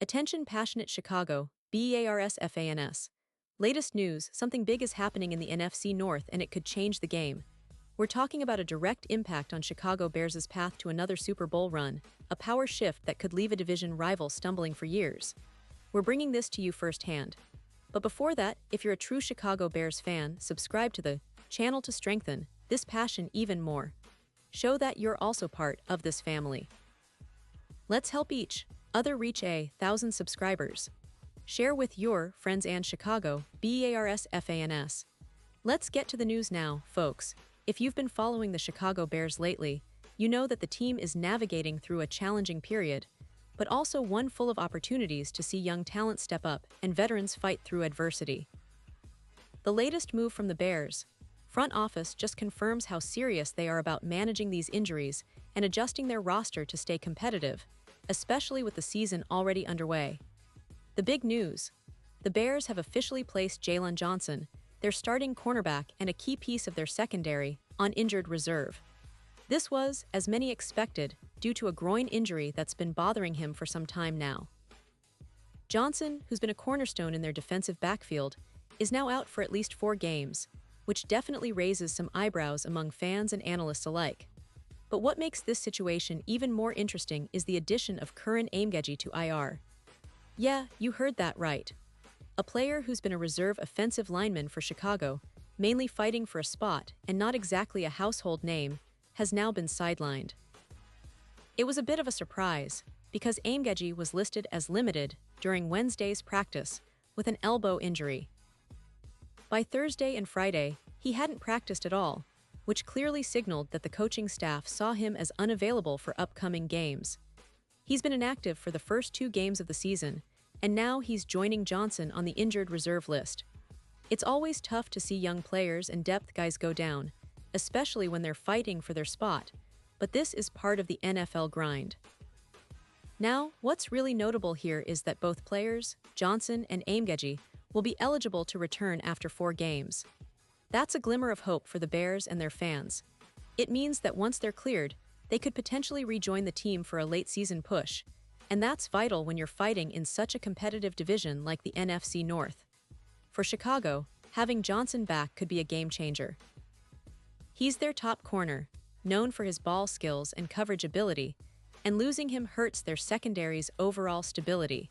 Attention passionate Chicago, Bears fans. Latest news, something big is happening in the NFC North and it could change the game. We're talking about a direct impact on Chicago Bears' path to another Super Bowl run, a power shift that could leave a division rival stumbling for years. We're bringing this to you firsthand. But before that, if you're a true Chicago Bears fan, subscribe to the channel to strengthen this passion even more. Show that you're also part of this family. Let's help each other reach 1,000 subscribers. Share with your friends and Chicago Bears fans. Let's get to the news now, folks. If you've been following the Chicago Bears lately, you know that the team is navigating through a challenging period, but also one full of opportunities to see young talent step up and veterans fight through adversity. The latest move from the Bears front office just confirms how serious they are about managing these injuries and adjusting their roster to stay competitive, especially with the season already underway. The big news: the Bears have officially placed Jaylon Johnson, their starting cornerback and a key piece of their secondary, on injured reserve. This was, as many expected, due to a groin injury that's been bothering him for some time now. Johnson, who's been a cornerstone in their defensive backfield, is now out for at least 4 games, which definitely raises some eyebrows among fans and analysts alike. But what makes this situation even more interesting is the addition of Curran Amegeji to IR. Yeah, you heard that right. A player who's been a reserve offensive lineman for Chicago, mainly fighting for a spot and not exactly a household name, has now been sidelined. It was a bit of a surprise, because Amegeji was listed as limited during Wednesday's practice with an elbow injury. By Thursday and Friday, he hadn't practiced at all, which clearly signaled that the coaching staff saw him as unavailable for upcoming games. He's been inactive for the first 2 games of the season, and now he's joining Johnson on the injured reserve list. It's always tough to see young players and depth guys go down, especially when they're fighting for their spot, but this is part of the NFL grind. Now, what's really notable here is that both players, Johnson and Amegeji, will be eligible to return after 4 games. That's a glimmer of hope for the Bears and their fans. It means that once they're cleared, they could potentially rejoin the team for a late-season push, and that's vital when you're fighting in such a competitive division like the NFC North. For Chicago, having Johnson back could be a game-changer. He's their top corner, known for his ball skills and coverage ability, and losing him hurts their secondary's overall stability.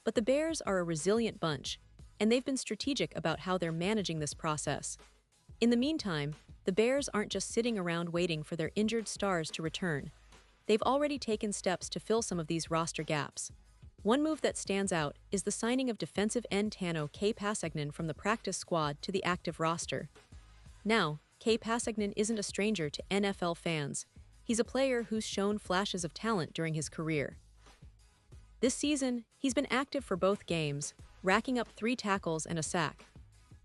But the Bears are a resilient bunch, and they've been strategic about how they're managing this process. In the meantime, the Bears aren't just sitting around waiting for their injured stars to return. They've already taken steps to fill some of these roster gaps. One move that stands out is the signing of defensive end Tano K. Pasagnan from the practice squad to the active roster. Now, K. Pasagnan isn't a stranger to NFL fans. He's a player who's shown flashes of talent during his career. This season, he's been active for both games, racking up 3 tackles and a sack.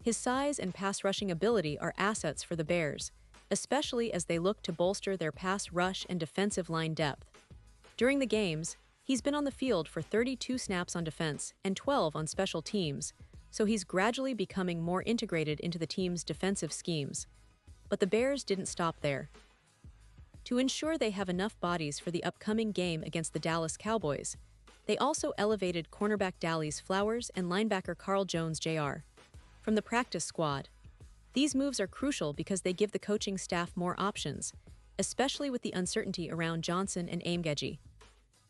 His size and pass-rushing ability are assets for the Bears, especially as they look to bolster their pass rush and defensive line depth. During the games, he's been on the field for 32 snaps on defense and 12 on special teams, so he's gradually becoming more integrated into the team's defensive schemes. But the Bears didn't stop there. To ensure they have enough bodies for the upcoming game against the Dallas Cowboys, they also elevated cornerback Dallas Flowers and linebacker Carl Jones Jr. from the practice squad. These moves are crucial because they give the coaching staff more options, especially with the uncertainty around Johnson and Amegeji.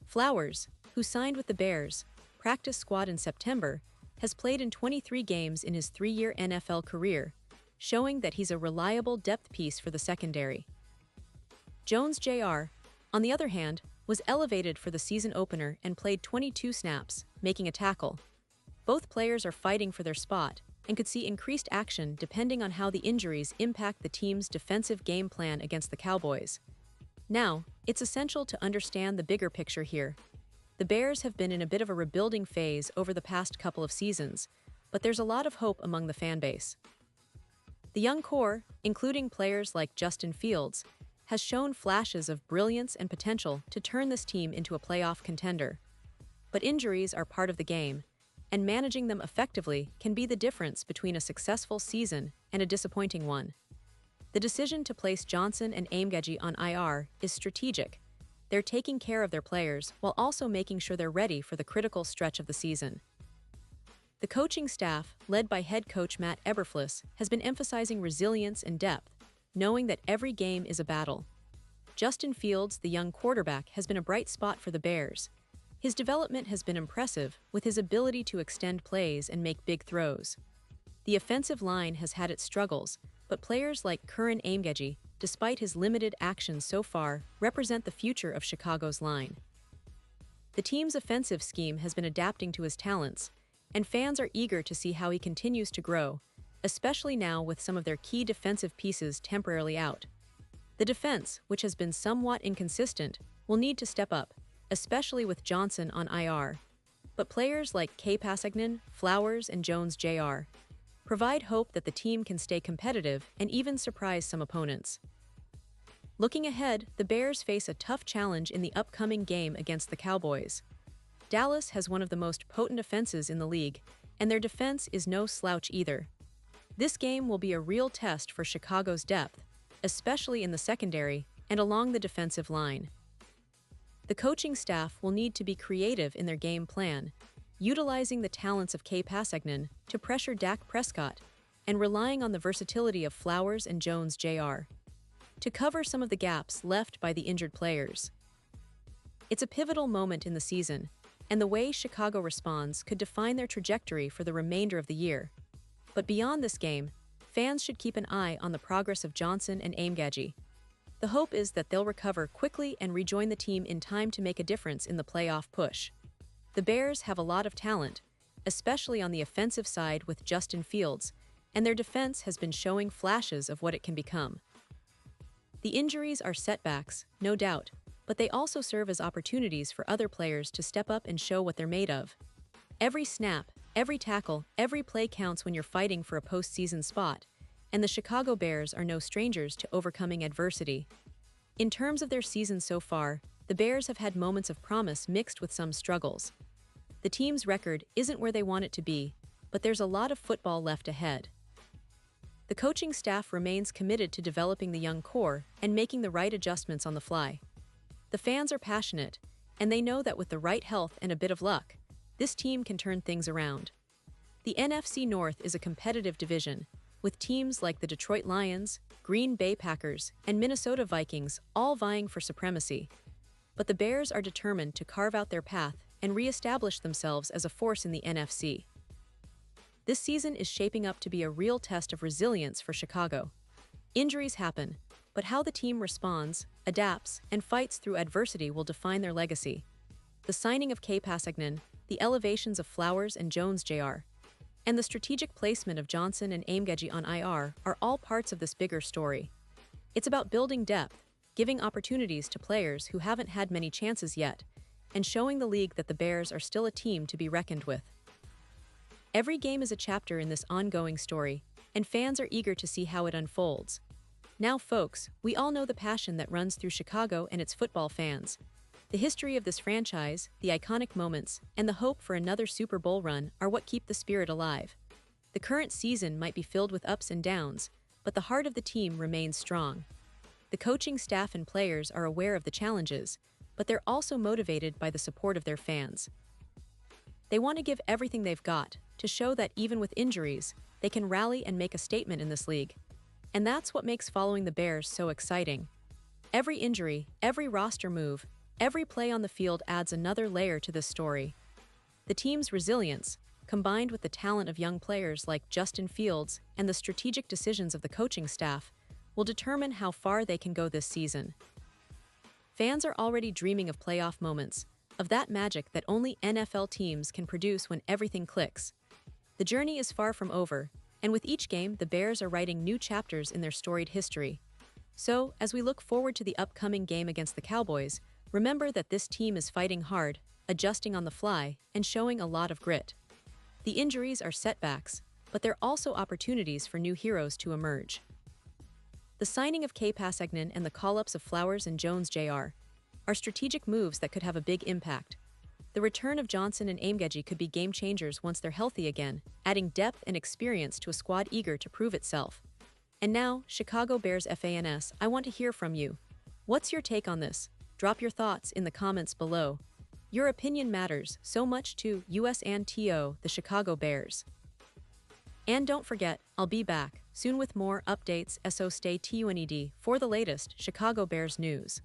Flowers, who signed with the Bears' practice squad in September, has played in 23 games in his 3-year NFL career, showing that he's a reliable depth piece for the secondary. Jones Jr., on the other hand, was elevated for the season opener and played 22 snaps, making a tackle. Both players are fighting for their spot and could see increased action depending on how the injuries impact the team's defensive game plan against the Cowboys. Now, it's essential to understand the bigger picture here. The Bears have been in a bit of a rebuilding phase over the past couple of seasons, but there's a lot of hope among the fan base. The young core, including players like Justin Fields, has shown flashes of brilliance and potential to turn this team into a playoff contender. But injuries are part of the game, and managing them effectively can be the difference between a successful season and a disappointing one. The decision to place Johnson and Amegeji on IR is strategic. they're taking care of their players while also making sure they're ready for the critical stretch of the season. The coaching staff, led by head coach Matt Eberflus, has been emphasizing resilience and depth, knowing that every game is a battle. Justin Fields, the young quarterback, has been a bright spot for the Bears. His development has been impressive, with his ability to extend plays and make big throws. The offensive line has had its struggles, but players like Curran Aimgeji, despite his limited actions so far, represent the future of Chicago's line. The team's offensive scheme has been adapting to his talents, and fans are eager to see how he continues to grow, especially now with some of their key defensive pieces temporarily out. The defense, which has been somewhat inconsistent, will need to step up, especially with Johnson on IR. But players like Pasagnan, Flowers, and Jones Jr. provide hope that the team can stay competitive and even surprise some opponents. Looking ahead, the Bears face a tough challenge in the upcoming game against the Cowboys. Dallas has one of the most potent offenses in the league, and their defense is no slouch either. This game will be a real test for Chicago's depth, especially in the secondary and along the defensive line. The coaching staff will need to be creative in their game plan, utilizing the talents of Pasagnan to pressure Dak Prescott and relying on the versatility of Flowers and Jones Jr. to cover some of the gaps left by the injured players. It's a pivotal moment in the season, and the way Chicago responds could define their trajectory for the remainder of the year. But beyond this game, fans should keep an eye on the progress of Johnson and Aimgeji. The hope is that they'll recover quickly and rejoin the team in time to make a difference in the playoff push. The Bears have a lot of talent, especially on the offensive side with Justin Fields, and their defense has been showing flashes of what it can become. The injuries are setbacks, no doubt, but they also serve as opportunities for other players to step up and show what they're made of. Every snap, every tackle, every play counts when you're fighting for a postseason spot, and the Chicago Bears are no strangers to overcoming adversity. In terms of their season so far, the Bears have had moments of promise mixed with some struggles. The team's record isn't where they want it to be, but there's a lot of football left ahead. The coaching staff remains committed to developing the young core and making the right adjustments on the fly. The fans are passionate, and they know that with the right health and a bit of luck, this team can turn things around. The NFC North is a competitive division, with teams like the Detroit Lions, Green Bay Packers, and Minnesota Vikings all vying for supremacy. But the Bears are determined to carve out their path and re-establish themselves as a force in the NFC. This season is shaping up to be a real test of resilience for Chicago. Injuries happen, but how the team responds, adapts, and fights through adversity will define their legacy. The signing of Pasagnan, the elevations of Flowers and Jones Jr., and the strategic placement of Johnson and Aimgeji on IR are all parts of this bigger story. It's about building depth, giving opportunities to players who haven't had many chances yet, and showing the league that the Bears are still a team to be reckoned with. Every game is a chapter in this ongoing story, and fans are eager to see how it unfolds. Now, folks, we all know the passion that runs through Chicago and its football fans. The history of this franchise, the iconic moments, and the hope for another Super Bowl run are what keep the spirit alive. The current season might be filled with ups and downs, but the heart of the team remains strong. The coaching staff and players are aware of the challenges, but they're also motivated by the support of their fans. They want to give everything they've got to show that even with injuries, they can rally and make a statement in this league. And that's what makes following the Bears so exciting. Every injury, every roster move, every play on the field adds another layer to this story. The team's resilience, combined with the talent of young players like Justin Fields and the strategic decisions of the coaching staff, will determine how far they can go this season. Fans are already dreaming of playoff moments, of that magic that only NFL teams can produce when everything clicks. The journey is far from over, and with each game, the Bears are writing new chapters in their storied history. So, as we look forward to the upcoming game against the Cowboys, remember that this team is fighting hard, adjusting on the fly, and showing a lot of grit. The injuries are setbacks, but they're also opportunities for new heroes to emerge. The signing of Pasagnan and the call-ups of Flowers and Jones Jr. are strategic moves that could have a big impact. The return of Johnson and Aimgeji could be game-changers once they're healthy again, adding depth and experience to a squad eager to prove itself. And now, Chicago Bears fans, I want to hear from you. What's your take on this? Drop your thoughts in the comments below. Your opinion matters so much to us and the Chicago Bears. And don't forget, I'll be back soon with more updates, so stay tuned for the latest Chicago Bears news.